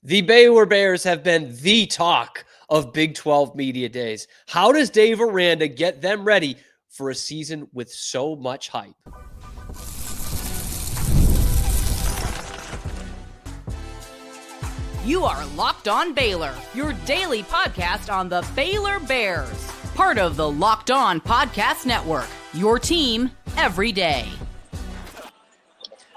The Baylor Bears have been the talk of Big 12 media days. How does Dave Aranda get them ready for a season with so much hype? You are Locked On Baylor, your daily podcast on the Baylor Bears. Part of the Locked On Podcast Network, your team every day.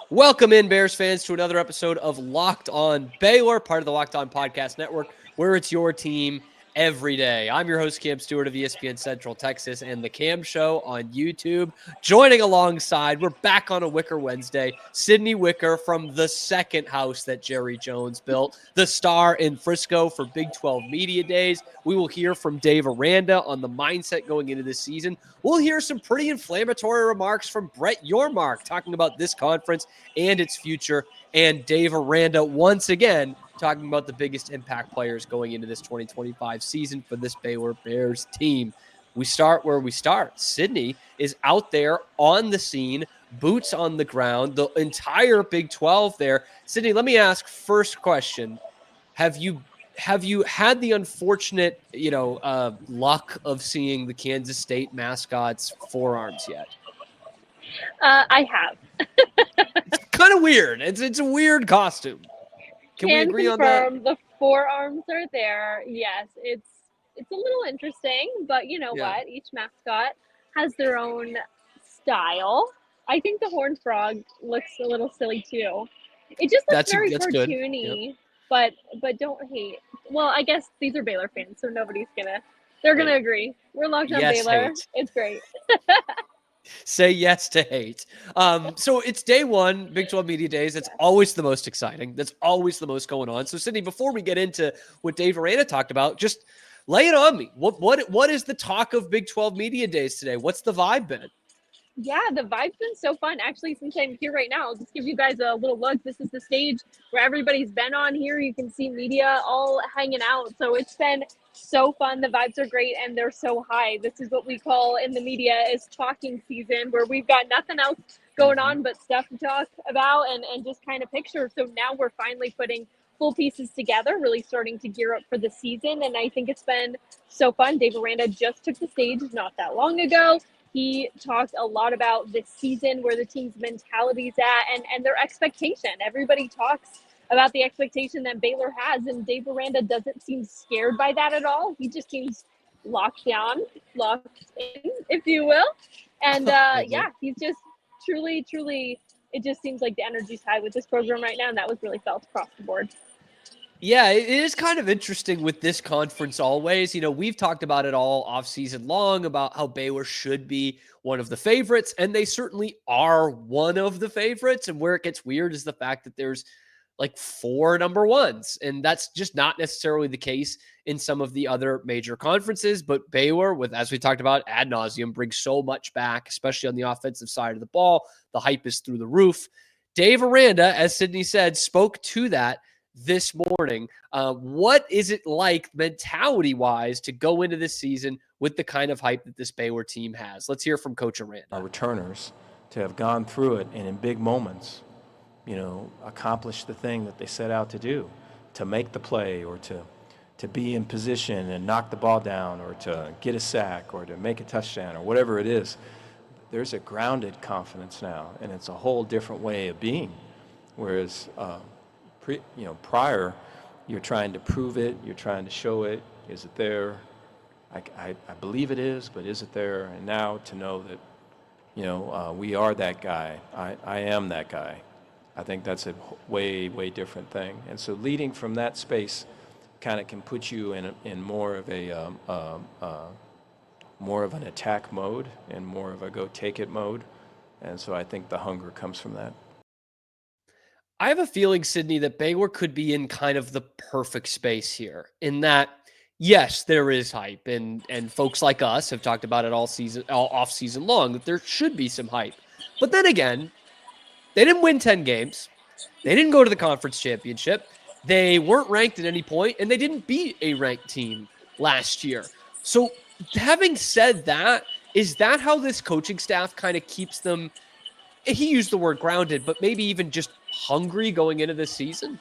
Welcome in, Bears fans, to another episode of Locked On Baylor, part of the Locked On Podcast Network, where it's your team every day. I'm your host, Cam Stuart of ESPN Central Texas and the Cam Show on YouTube. Joining alongside, we're back on a Wicker Wednesday, Sydney Wicker from the second house that Jerry Jones built, the star in Frisco for Big 12 Media Days. We will hear from Dave Aranda on the mindset going into this season. We'll hear some pretty inflammatory remarks from Brett Yormark talking about this conference and its future, and Dave Aranda once again talking about the biggest impact players going into this 2025 season for this Baylor Bears team. We start where we start. Sydney is out there on the scene, boots on the ground, the entire Big 12 there. Sydney, let me ask first question. Have you had the unfortunate, luck of seeing the Kansas State mascot's forearms yet? I have. It's kind of weird. It's a weird costume. Can we agree on that? The forearms are there. Yes, it's a little interesting, but you know what? Each mascot has their own style. I think the horned frog looks a little silly too. It just looks very cartoony. Yep. But don't hate. Well, I guess these are Baylor fans, so they're gonna agree. We're locked on Baylor. Hate. It's great. Say yes to hate. So it's day one, Big 12 Media Days. That's always the most exciting. That's always the most going on. So, Sydney, before we get into what Dave Aranda talked about, just lay it on me. What is the talk of Big 12 Media Days today? What's the vibe been? Yeah, the vibe's been so fun. Actually, since I'm here right now, I'll just give you guys a little look. This is the stage where everybody's been on here. You can see media all hanging out. So it's been so fun. The vibes are great and they're so high. This is what we call in the media is talking season, where we've got nothing else going on but stuff to talk about and just kind of picture. So now we're finally putting full pieces together, really starting to gear up for the season. And I think it's been so fun. Dave Aranda just took the stage not that long ago. He talked a lot about this season, where the team's mentality's at and their expectation. Everybody talks about the expectation that Baylor has, and Dave Aranda doesn't seem scared by that at all. He just seems locked in, if you will. And he's just truly, it just seems like the energy's high with this program right now, and that was really felt across the board. Yeah, it is kind of interesting with this conference always. We've talked about it all offseason long about how Baylor should be one of the favorites, and they certainly are one of the favorites. And where it gets weird is the fact that there's like 4 number ones, and that's just not necessarily the case in some of the other major conferences. But Baylor, with, as we talked about ad nauseum, brings so much back, especially on the offensive side of the ball. The hype is through the roof. Dave Aranda, as Sydney said, spoke to that this morning. What is it like mentality-wise to go into this season with the kind of hype that this Baylor team has? Let's hear from Coach Aranda. Our returners to have gone through it and in big moments, accomplish the thing that they set out to do, to make the play or to be in position and knock the ball down or to get a sack or to make a touchdown or whatever it is. There's a grounded confidence now, and it's a whole different way of being. Whereas prior, you're trying to prove it, you're trying to show it. Is it there? I believe it is, but is it there? And now to know that, we are that guy. I am that guy. I think that's a way, way different thing. And so leading from that space kind of can put you in more of an attack mode and more of a go take it mode. And so I think the hunger comes from that. I have a feeling, Sydney, that Baylor could be in kind of the perfect space here, in that, yes, there is hype, and folks like us have talked about it all off season long, that there should be some hype. But then again, they didn't win 10 games. They didn't go to the conference championship. They weren't ranked at any point, and they didn't beat a ranked team last year. So having said that, is that how this coaching staff kind of keeps them, he used the word grounded, but maybe even just hungry going into this season?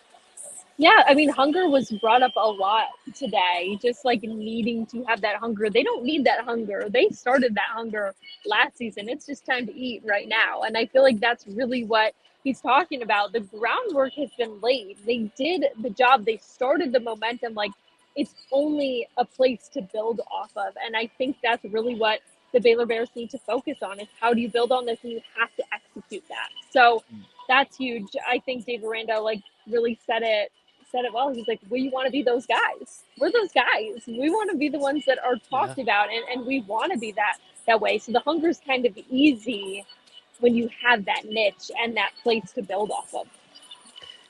Yeah, I mean, hunger was brought up a lot today, just like needing to have that hunger. They don't need that hunger. They started that hunger last season. It's just time to eat right now. And I feel like that's really what he's talking about. The groundwork has been laid. They did the job, they started the momentum. Like, it's only a place to build off of. And I think that's really what the Baylor Bears need to focus on is how do you build on this, and you have to execute that. So that's huge. I think Dave Aranda really said it well. He's like, we want to be those guys. We're those guys. We want to be the ones that are Yeah. talked about, and we want to be that way. So the hunger is kind of easy when you have that niche and that place to build off of.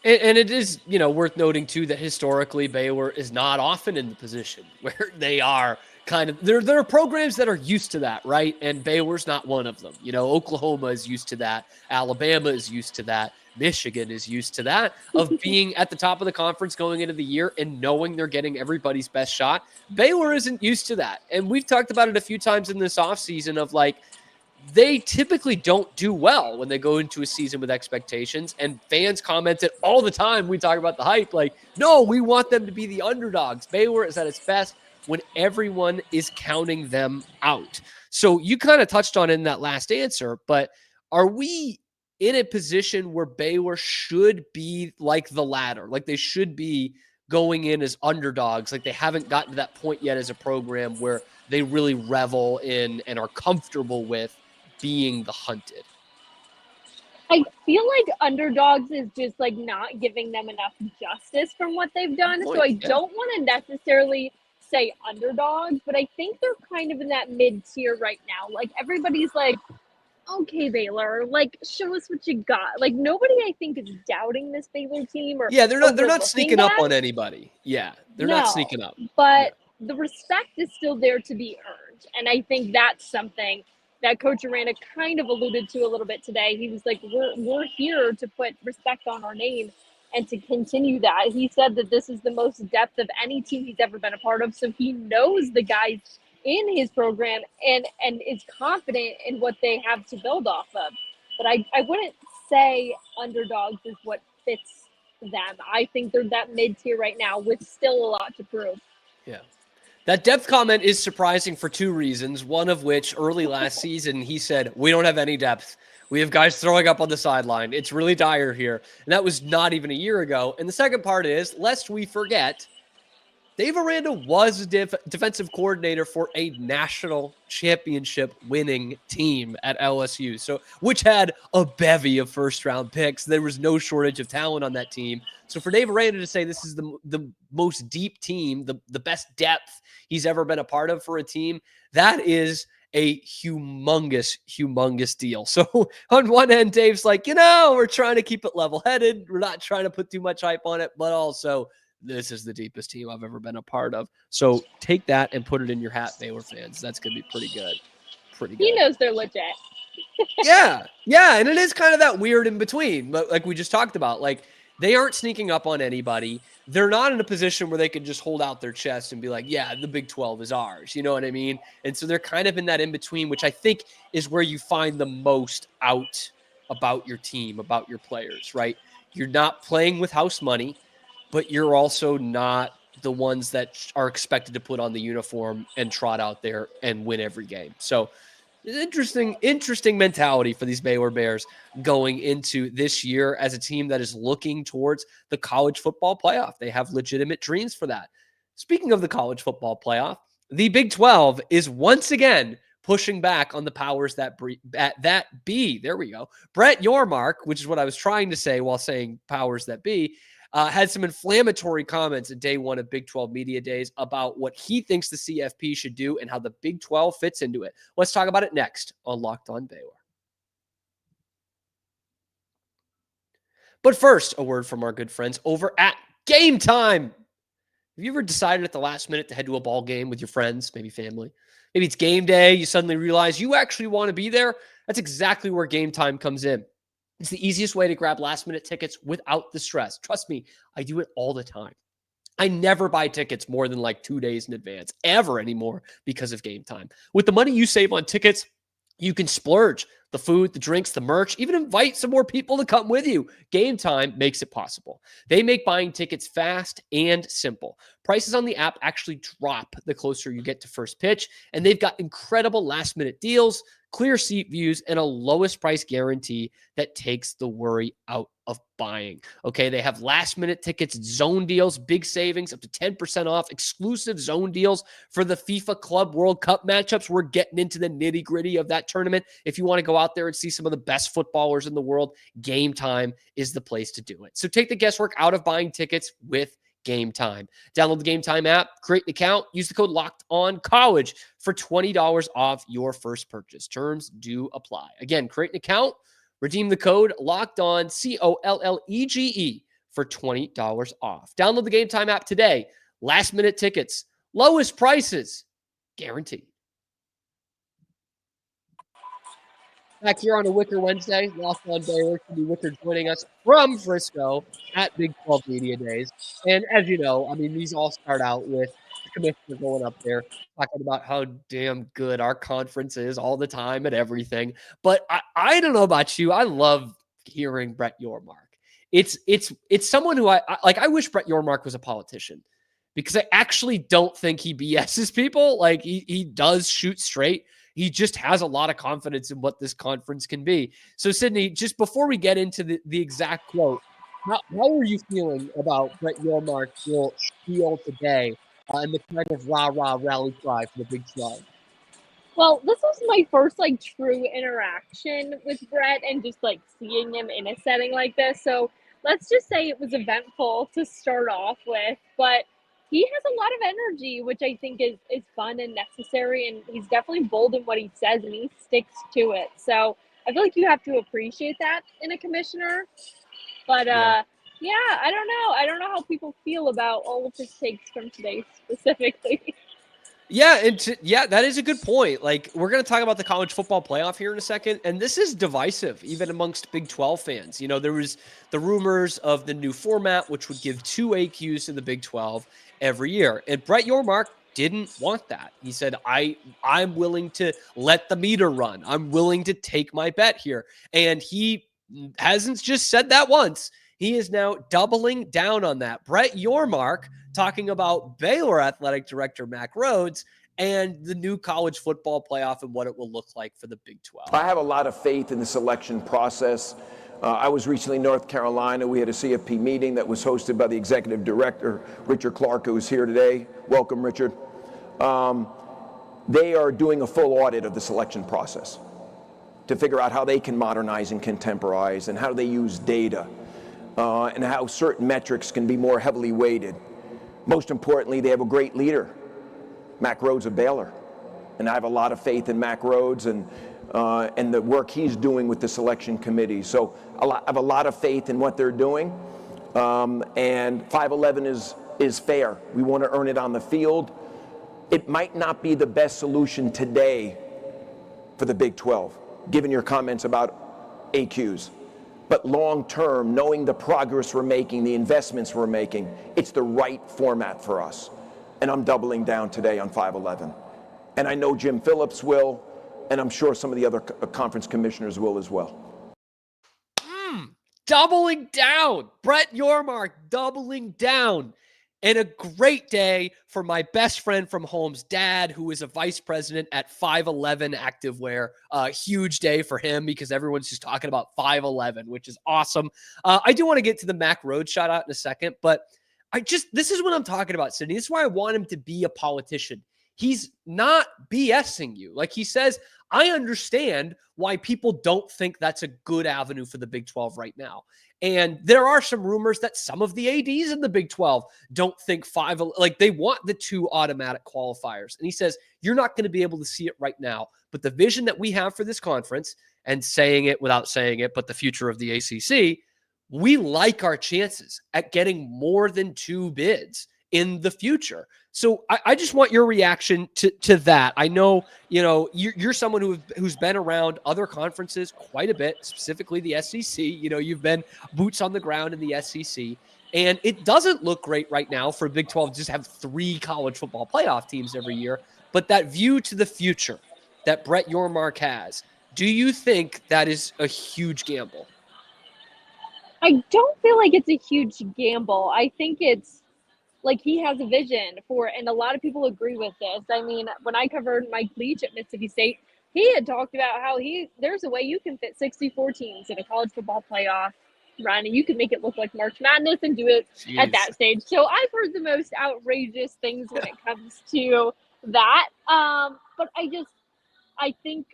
And it is, worth noting too that historically Baylor is not often in the position where they are kind of there are programs that are used to that, right? And Baylor's not one of them. Oklahoma is used to that, Alabama is used to that, Michigan is used to that of being at the top of the conference going into the year and knowing they're getting everybody's best shot. Baylor isn't used to that. And we've talked about it a few times in this offseason of like they typically don't do well when they go into a season with expectations. And fans commented all the time. We talk about the hype, like, no, we want them to be the underdogs. Baylor is at its best when everyone is counting them out. So you kind of touched on it in that last answer, but are we in a position where Baylor should be like the latter? Like they should be going in as underdogs. Like they haven't gotten to that point yet as a program where they really revel in and are comfortable with being the hunted. I feel like underdogs is just like not giving them enough justice from what they've done. So I don't want to necessarily say underdogs, but I think they're kind of in that mid tier right now. Like everybody's like, okay, Baylor, like show us what you got. Like nobody, I think, is doubting this Baylor team or they're not sneaking up on anybody. Yeah, they're not sneaking up. But the respect is still there to be earned, and I think that's something that Coach Aranda kind of alluded to a little bit today. He was like, we're here to put respect on our name and to continue that. He said that this is the most depth of any team he's ever been a part of. So he knows the guys in his program and is confident in what they have to build off of. But I wouldn't say underdogs is what fits them. I think they're that mid-tier right now with still a lot to prove. Yeah. That depth comment is surprising for two reasons. One of which, early last season, he said, we don't have any depth. We have guys throwing up on the sideline. It's really dire here. And that was not even a year ago. And the second part is, lest we forget, Dave Aranda was a defensive coordinator for a national championship winning team at LSU, which had a bevy of first-round picks. There was no shortage of talent on that team. So for Dave Aranda to say this is the most deep team, the best depth he's ever been a part of for a team, that is a humongous deal. So on one end, Dave's like, we're trying to keep it level-headed. We're not trying to put too much hype on it, but also this is the deepest team I've ever been a part of. So take that and put it in your hat, Baylor fans. That's going to be pretty good. He knows they're legit. Yeah. And it is kind of that weird in between, but like we just talked about, like they aren't sneaking up on anybody. They're not in a position where they can just hold out their chest and be like, yeah, the Big 12 is ours. You know what I mean? And so they're kind of in that in between, which I think is where you find the most out about your team, about your players, right? You're not playing with house money, but you're also not the ones that are expected to put on the uniform and trot out there and win every game. So interesting mentality for these Baylor Bears going into this year as a team that is looking towards the college football playoff. They have legitimate dreams for that. Speaking of the college football playoff, the Big 12 is once again pushing back on the powers that be. There we go. Brett Yormark, which is what I was trying to say while saying powers that be, had some inflammatory comments at day one of Big 12 Media Days about what he thinks the CFP should do and how the Big 12 fits into it. Let's talk about it next on Locked On Baylor. But first, a word from our good friends over at Gametime. Have you ever decided at the last minute to head to a ball game with your friends, maybe family? Maybe it's game day. You suddenly realize you actually want to be there. That's exactly where Gametime comes in. It's the easiest way to grab last-minute tickets without the stress. Trust me, I do it all the time. I never buy tickets more than like 2 days in advance, ever anymore, because of Gametime. With the money you save on tickets, You can splurge the food, the drinks, the merch, even invite some more people to come with you. Gametime makes it possible. They make buying tickets fast and simple. Prices on the app actually drop the closer you get to first pitch, and they've got incredible last-minute deals, clear seat views, and a lowest price guarantee that takes the worry out of buying. Okay, they have last-minute tickets, zone deals, big savings, up to 10% off, exclusive zone deals for the FIFA Club World Cup matchups. We're getting into the nitty-gritty of that tournament. If you want to go out there and see some of the best footballers in the world, Gametime is the place to do it. So take the guesswork out of buying tickets with Gametime. Download the Gametime app, create an account, use the code LOCKEDONCOLLEGE for $20 off your first purchase. Terms do apply. Again, create an account, redeem the code LOCKEDON, COLLEGE, for $20 off. Download the Gametime app today. Last minute tickets, lowest prices, guaranteed. Back here on a Wicker Wednesday, Locked On Baylor. Sydney Wicker joining us from Frisco at Big 12 Media Days. And as you know, I mean, these all start out with the commissioner going up there talking about how damn good our conference is all the time and everything. But I don't know about you. I love hearing Brett Yormark. It's someone who I wish Brett Yormark was a politician, because I actually don't think he BS's people. Like he does shoot straight. He just has a lot of confidence in what this conference can be. So, Sydney, just before we get into the exact quote, how are you feeling about Brett Yormark's spiel today and the kind of rah-rah rally cry for the Big 12? Well, this was my first true interaction with Brett and just seeing him in a setting like this. So let's just say it was eventful to start off with, but he has a lot of energy, which I think is fun and necessary, and he's definitely bold in what he says, and he sticks to it. So I feel like you have to appreciate that in a commissioner. But I don't know. I don't know how people feel about all of his takes from today specifically. Yeah, that is a good point. Like, we're going to talk about the college football playoff here in a second, and this is divisive, even amongst Big 12 fans. You know, there was the rumors of the new format, which would give 2 AQs to the Big 12 every year, and Brett Yormark didn't want that. He said, I'm willing to let the meter run. I'm willing to take my bet here, and he hasn't just said that once. He is now doubling down on that. Brett Yormark talking about Baylor Athletic Director Mack Rhoades and the new college football playoff and what it will look like for the Big 12. I have a lot of faith in the selection process. I was recently in North Carolina. We had a CFP meeting that was hosted by the executive director, Richard Clark, who is here today. Welcome, Richard. They are doing a full audit of the selection process to figure out how they can modernize and contemporize and how they use data. And how certain metrics can be more heavily weighted. Most importantly, they have a great leader, Mack Rhoades of Baylor. And I have a lot of faith in Mack Rhoades and the work he's doing with the selection committee. So I have a lot of faith in what they're doing. And 5-11 is fair. We want to earn it on the field. It might not be the best solution today for the Big 12, given your comments about AQs. But long term, knowing the progress we're making, the investments we're making, it's the right format for us. And I'm doubling down today on 5-11. And I know Jim Phillips will, and I'm sure some of the other conference commissioners will as well. Doubling down. Brett Yormark doubling down. And a great day for my best friend from home's dad, who is a vice president at 5-11 Activewear. Huge day for him because everyone's just talking about 5-11, which is awesome. I do want to get to the Mack Rhoades shout out in a second, but this is what I'm talking about, Sydney. This is why I want him to be a politician. He's not BSing you. Like he says, I understand why people don't think that's a good avenue for the Big 12 right now. And there are some rumors that some of the ADs in the Big 12 don't think they want the 2 automatic qualifiers. And he says, you're not going to be able to see it right now. But the vision that we have for this conference, and saying it without saying it, but the future of the ACC, we like our chances at getting more than 2 bids in the future. So I just want your reaction to that. I know, you're someone who's been around other conferences quite a bit, specifically the SEC. You've been boots on the ground in the SEC, and it doesn't look great right now for Big 12 to just have 3 college football playoff teams every year. But that view to the future, that Brett Yormark has, do you think that is a huge gamble? I don't feel like it's a huge gamble. I think it's like he has a vision for it, and a lot of people agree with this. I mean, when I covered Mike Leach at Mississippi State, he had talked about how there's a way you can fit 64 teams in a college football playoff run, and you can make it look like March Madness and do it at Jeez. that stage. So I've heard the most outrageous things when it comes to that. But I think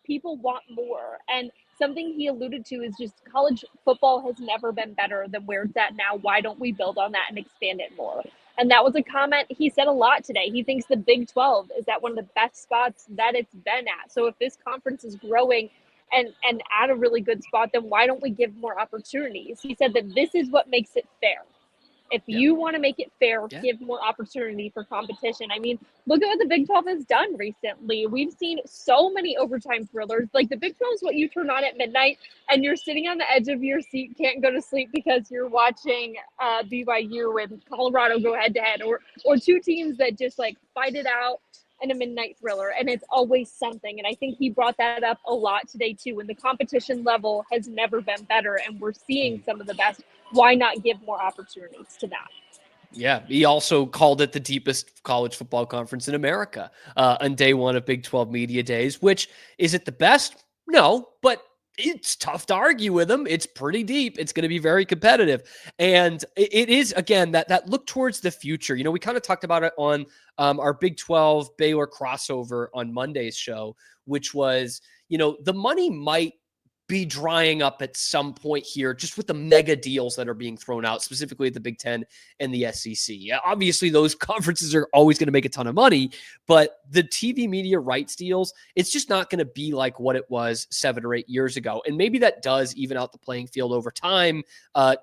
people want more. And something he alluded to is just college football has never been better than where it's at now. Why don't we build on that and expand it more? And that was a comment he said a lot today. He thinks the Big 12 is at one of the best spots that it's been at. So if this conference is growing and at a really good spot, then why don't we give more opportunities? He said that this is what makes it fair. If you want to make it fair, give more opportunity for competition. I mean, look at what the Big 12 has done recently. We've seen so many overtime thrillers. Like the Big 12 is what you turn on at midnight and you're sitting on the edge of your seat, can't go to sleep because you're watching BYU and Colorado go head to head, or two teams that just like fight it out in a midnight thriller, and it's always something. And I think he brought that up a lot today too. When the competition level has never been better and we're seeing some of the best, why not give more opportunities to that? Yeah, he also called it the deepest college football conference in America on day one of Big 12 Media Days, which is it the best? No, but it's tough to argue with him. It's pretty deep. It's going to be very competitive. And it is, again, that look towards the future. You know, we kind of talked about it on our Big 12 Baylor crossover on Monday's show, which was, you know, the money might be drying up at some point here, just with the mega deals that are being thrown out, specifically at the Big Ten and the SEC. Yeah, obviously, those conferences are always going to make a ton of money, but the TV media rights deals, it's just not going to be like what it was 7 or 8 years ago. And maybe that does even out the playing field over time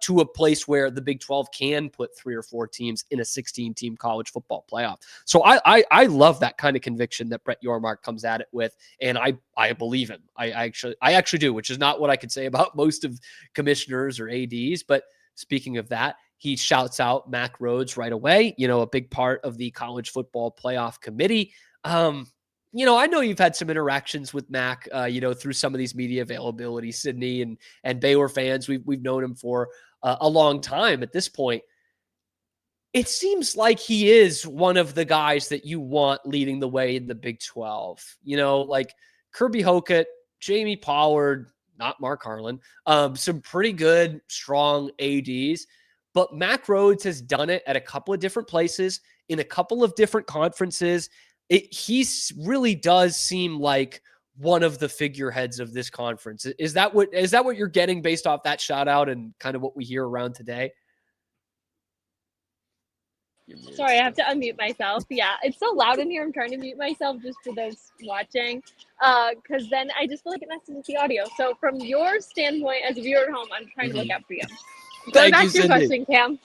to a place where the Big 12 can put 3 or 4 teams in a 16-team college football playoff. So I love that kind of conviction that Brett Yormark comes at it with, and I believe him. I actually do, which is not what I could say about most of commissioners or ADs. But speaking of that, he shouts out Mack Rhoades right away, you know, a big part of the college football playoff committee. You know, I know you've had some interactions with Mack, you know, through some of these media availability, Sydney and Baylor fans. We've known him for a long time at this point. It seems like he is one of the guys that you want leading the way in the Big 12. You know, like Kirby Hocutt, Jamie Pollard, not Mark Harlan, some pretty good, strong ADs. But Mack Rhoades has done it at a couple of different places in a couple of different conferences. He really does seem like one of the figureheads of this conference. Is that what you're getting based off that shout out and kind of what we hear around today? Sorry, I have to unmute myself. Yeah, it's so loud in here. I'm trying to mute myself just for those watching, because then I just feel like it messes with the audio. So from your standpoint as a viewer at home, I'm trying to look out for you. Going back to your question, Cam.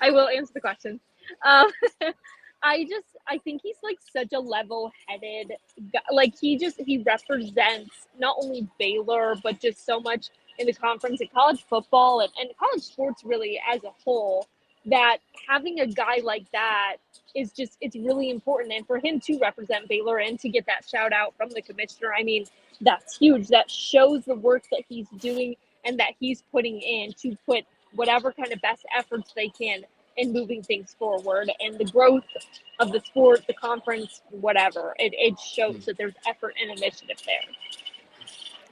I will answer the question. I think he's like such a level-headed guy. Like he represents not only Baylor, but just so much in the conference and college football and college sports really as a whole, that having a guy like that is just, it's really important. And for him to represent Baylor and to get that shout out from the commissioner, I mean, that's huge. That shows the work that he's doing and that he's putting in to put whatever kind of best efforts they can in moving things forward, and the growth of the sport, the conference, whatever. It shows that there's effort and initiative there.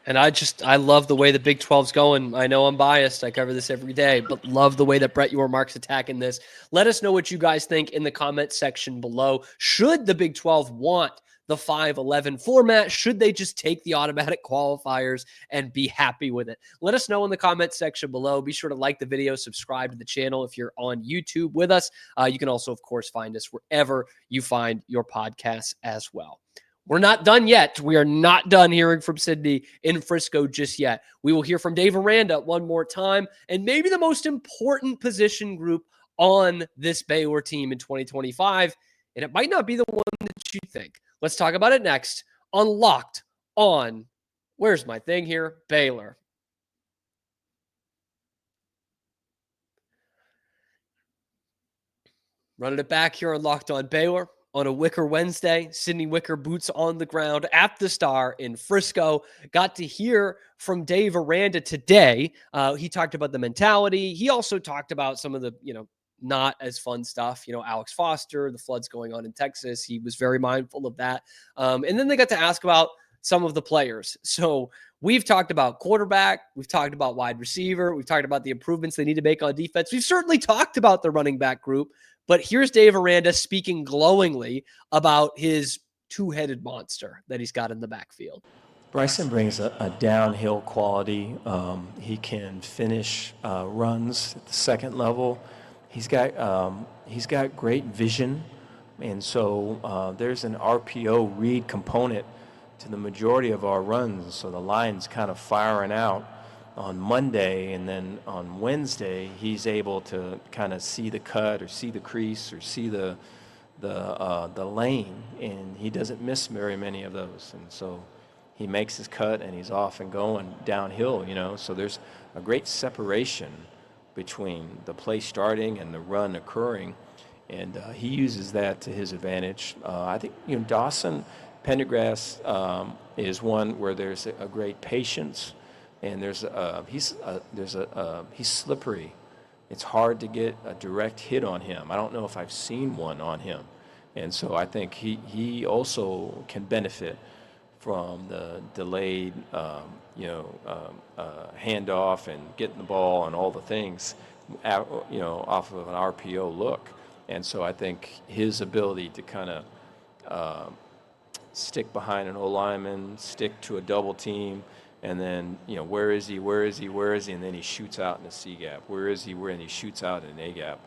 And I love the way the Big 12's going. I know I'm biased. I cover this every day, but love the way that Brett Yormark's attacking this. Let us know what you guys think in the comment section below. Should the Big 12 want the 5-11 format? Should they just take the automatic qualifiers and be happy with it? Let us know in the comment section below. Be sure to like the video, subscribe to the channel if you're on YouTube with us. You can also, of course, find us wherever you find your podcasts as well. We're not done yet. We are not done hearing from Sydney in Frisco just yet. We will hear from Dave Aranda one more time, and maybe the most important position group on this Baylor team in 2025, and it might not be the one that you think. Let's talk about it next on Locked On. Where's my thing here? Baylor. Running it back here on Locked On Baylor on a Wicker Wednesday. Sydney Wicker boots on the ground at the Star in Frisco. Got to hear from Dave Aranda today. He talked about the mentality. He also talked about some of the, not as fun stuff. Alex Foster, the floods going on in Texas. He was very mindful of that. And then they got to ask about some of the players. So we've talked about quarterback. We've talked about wide receiver. We've talked about the improvements they need to make on defense. We've certainly talked about the running back group. But here's Dave Aranda speaking glowingly about his two-headed monster that he's got in the backfield. Bryson brings a downhill quality. He can finish runs at the second level. He's got great vision, and so there's an RPO read component to the majority of our runs. So the line's kind of firing out on Monday, and then on Wednesday he's able to kind of see the cut or see the crease or see the lane, and he doesn't miss very many of those. And so he makes his cut and he's off and going downhill. So there's a great separation between the play starting and the run occurring, and he uses that to his advantage. I think Dawson Pendergrass is one where there's a great patience, and he's slippery. It's hard to get a direct hit on him. I don't know if I've seen one on him, and so I think he also can benefit from the delayed handoff and getting the ball and all the things off of an RPO look. And so I think his ability to kind of stick behind an O-lineman, stick to a double team, and then where is he, and then he shoots out in a C gap. Where is he, and he shoots out in an A gap.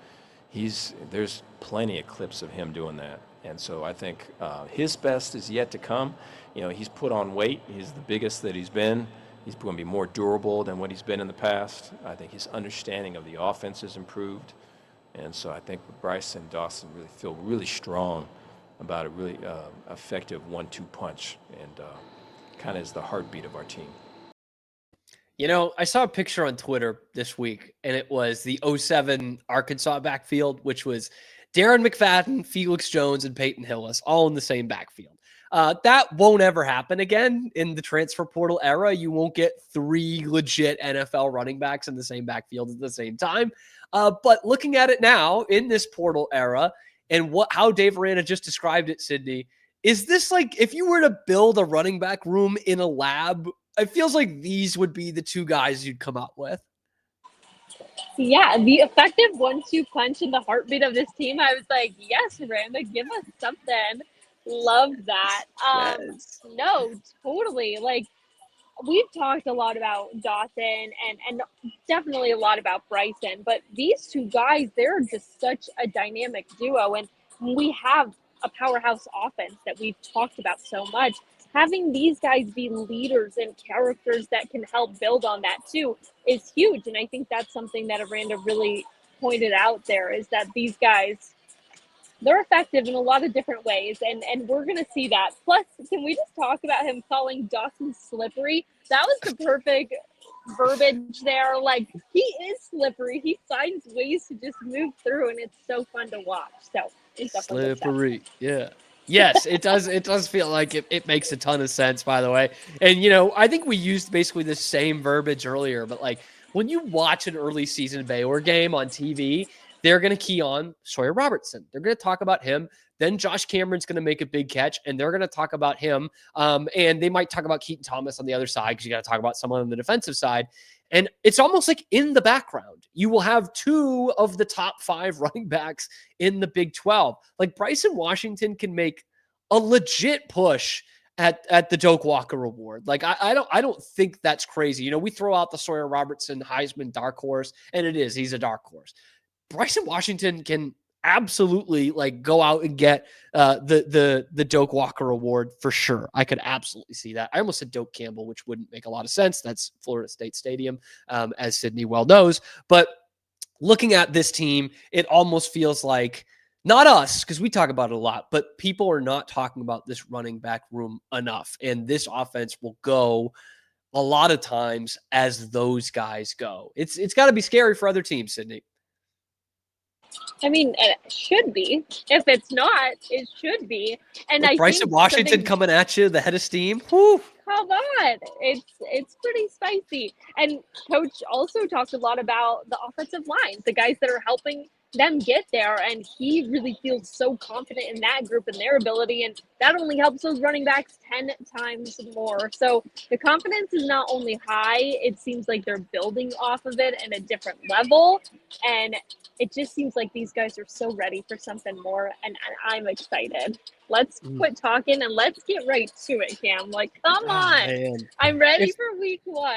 There's plenty of clips of him doing that. And so I think his best is yet to come. He's put on weight. He's the biggest that he's been. He's going to be more durable than what he's been in the past. I think his understanding of the offense has improved. And so I think Bryce and Dawson really feel really strong about a really effective 1-2 punch, and kind of is the heartbeat of our team. I saw a picture on Twitter this week, and it was the 07 Arkansas backfield, which was Darren McFadden, Felix Jones, and Peyton Hillis all in the same backfield. That won't ever happen again in the transfer portal era. You won't get 3 legit NFL running backs in the same backfield at the same time. But looking at it now in this portal era and how Dave Aranda just described it, Sydney, is this like if you were to build a running back room in a lab, it feels like these would be the 2 guys you'd come out with. Yeah, the effective 1-2 punch in the heartbeat of this team. I was like, yes, Aranda, give us something. Love that. Yes. No, totally. Like, we've talked a lot about Dawson and definitely a lot about Bryson, but these 2 guys, they're just such a dynamic duo. And we have a powerhouse offense that we've talked about so much. Having these guys be leaders and characters that can help build on that too is huge. And I think that's something that Aranda really pointed out there, is that these guys, they're effective in a lot of different ways, and we're going to see that. Plus, can we just talk about him calling Dawson slippery? That was the perfect verbiage there. Like, he is slippery. He finds ways to just move through, and it's so fun to watch. So it's definitely slippery. Yeah. Yes, it does. It does feel like it makes a ton of sense, by the way. And, I think we used basically the same verbiage earlier, but like when you watch an early season Baylor game on TV, they're going to key on Sawyer Robertson. They're going to talk about him. Then Josh Cameron's going to make a big catch, and they're going to talk about him. And they might talk about Keaton Thomas on the other side, because you got to talk about someone on the defensive side. And it's almost like in the background, you will have 2 of the top 5 running backs in the Big 12. Like Bryson Washington can make a legit push at the Doak Walker Award. Like I don't think that's crazy. We throw out the Sawyer Robertson Heisman dark horse, and he's a dark horse. Bryson Washington can absolutely like go out and get the Doak Walker Award for sure. I could absolutely see that. I almost said Doak Campbell, which wouldn't make a lot of sense. That's Florida State Stadium, as Sydney well knows. But looking at this team, it almost feels like, not us, because we talk about it a lot, but people are not talking about this running back room enough. And this offense will go a lot of times as those guys go. It's got to be scary for other teams, Sydney. I mean, it should be. If it's not, it should be. And With I Bryson think Washington something, coming at you, the head of steam. Whew. come on, it's pretty spicy. And coach also talked a lot about the offensive line, the guys that are helping them get there, and he really feels so confident in that group and their ability, and that only helps those running backs 10 times more. So the confidence is not only high, it seems like they're building off of it at a different level, and it just seems like these guys are so ready for something more, and I'm excited. Let's quit talking and let's get right to it, Cam. Like, come Oh, on. man. I'm ready If- for week 1.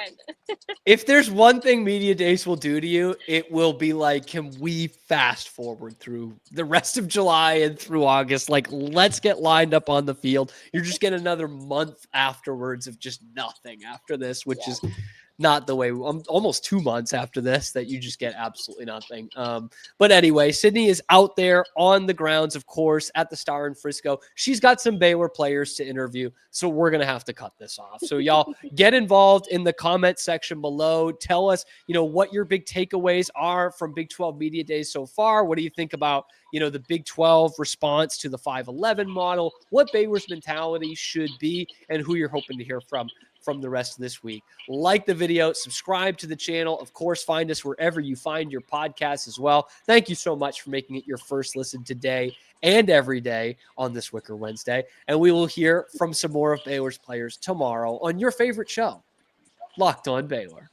If there's one thing media days will do to you, it will be like, can we fast forward through the rest of July and through August? Like, let's get lined up on the field. You're just getting another month afterwards of just nothing after this, which is not the way. Almost 2 months after this that you just get absolutely nothing. But anyway, Sydney is out there on the grounds, of course, at the Star in Frisco. She's got some Baylor players to interview, so we're going to have to cut this off. So y'all get involved in the comment section below. Tell us, what your big takeaways are from Big 12 Media Days so far. What do you think about, the Big 12 response to the 5-11 model, what Baylor's mentality should be, and who you're hoping to hear from the rest of this week. Like the video, subscribe to the channel. Of course, find us wherever you find your podcasts as well. Thank you so much for making it your first listen today and every day on this Wicker Wednesday. And we will hear from some more of Baylor's players tomorrow on your favorite show, Locked On Baylor.